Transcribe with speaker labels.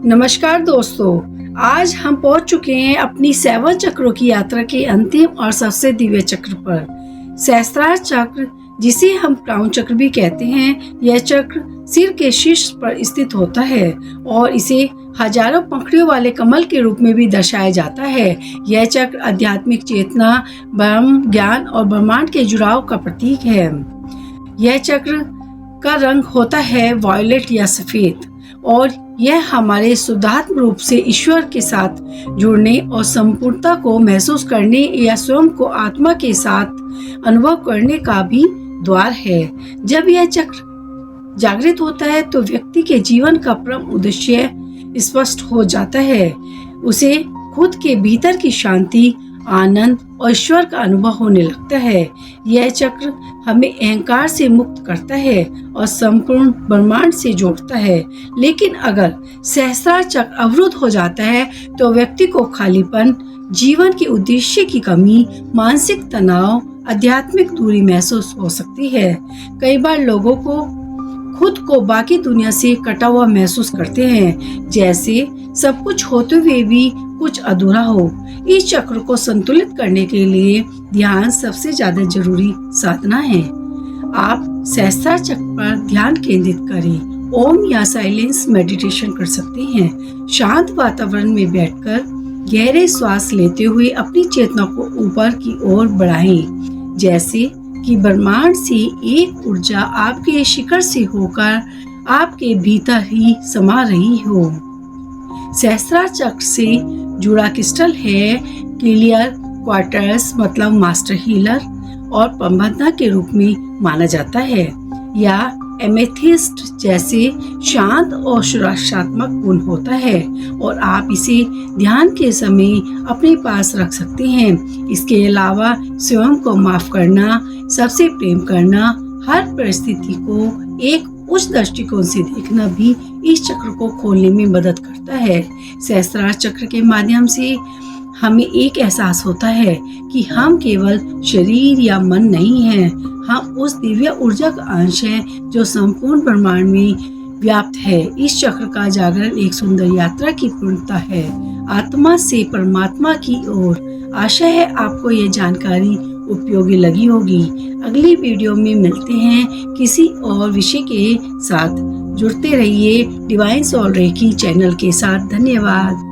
Speaker 1: नमस्कार दोस्तों, आज हम पहुंच चुके हैं अपनी 7 चक्रों की यात्रा के अंतिम और सबसे दिव्य चक्र पर। सहस्त्रार चक्र, जिसे हम क्राउन चक्र भी कहते हैं, यह चक्र सिर के शीर्ष पर स्थित होता है और इसे हजारों पंखुड़ियों वाले कमल के रूप में भी दर्शाया जाता है। यह चक्र आध्यात्मिक चेतना, ब्रह्म ज्ञान और ब्रह्मांड के जुड़ाव का प्रतीक है। यह चक्र का रंग होता है वॉयलेट या सफेद और यह हमारे शुद्धात्म रूप से ईश्वर के साथ जुड़ने और संपूर्णता को महसूस करने या स्वयं को आत्मा के साथ अनुभव करने का भी द्वार है। जब यह चक्र जागृत होता है तो व्यक्ति के जीवन का परम उद्देश्य स्पष्ट हो जाता है। उसे खुद के भीतर की शांति, आनंद और ईश्वर का अनुभव होने लगता है। यह चक्र हमें अहंकार से मुक्त करता है और संपूर्ण ब्रह्मांड से जोड़ता है। लेकिन अगर सहस्त्रार चक्र अवरुद्ध हो जाता है तो व्यक्ति को खालीपन, जीवन के उद्देश्य की कमी, मानसिक तनाव, आध्यात्मिक दूरी महसूस हो सकती है। कई बार लोगों को खुद को बाकी दुनिया से कटा हुआ महसूस करते हैं, जैसे सब कुछ होते हुए भी कुछ अधूरा हो। इस चक्र को संतुलित करने के लिए ध्यान सबसे ज्यादा जरूरी साधना है। आप सहस्त्रार चक्र पर ध्यान केंद्रित करें। ओम या साइलेंस मेडिटेशन कर सकते हैं। शांत वातावरण में बैठकर गहरे श्वास लेते हुए अपनी चेतना को ऊपर की ओर बढ़ाएं, जैसे कि ब्रह्मांड से एक ऊर्जा आपके शिखर से होकर आपके भीतर ही समा रही हो। सहस्त्रार चक्र से जुड़ा क्रिस्टल है क्लियर क्वार्ट्ज, मतलब मास्टर हीलर और प्रबंधक के रूप में माना जाता है, या एमेथिस्ट जैसे शांत और सुरक्षात्मक गुण होता है और आप इसे ध्यान के समय अपने पास रख सकते हैं। इसके अलावा स्वयं को माफ करना, सबसे प्रेम करना, हर परिस्थिति को एक उच्च दृष्टिकोण से देखना भी इस चक्र को खोलने में मदद करता है। सहस्त्रार चक्र के माध्यम से हमें एक एहसास होता है कि हम केवल शरीर या मन नहीं हैं, हम उस दिव्य ऊर्जा का अंश हैं जो संपूर्ण ब्रह्मांड में व्याप्त है। इस चक्र का जागरण एक सुंदर यात्रा की पूर्णता है, आत्मा से परमात्मा की ओर। आशा है आपको यह जानकारी उपयोगी लगी होगी। अगली वीडियो में मिलते हैं किसी और विषय के साथ। जुड़ते रहिए डिवाइन सोल रेकी चैनल के साथ। धन्यवाद।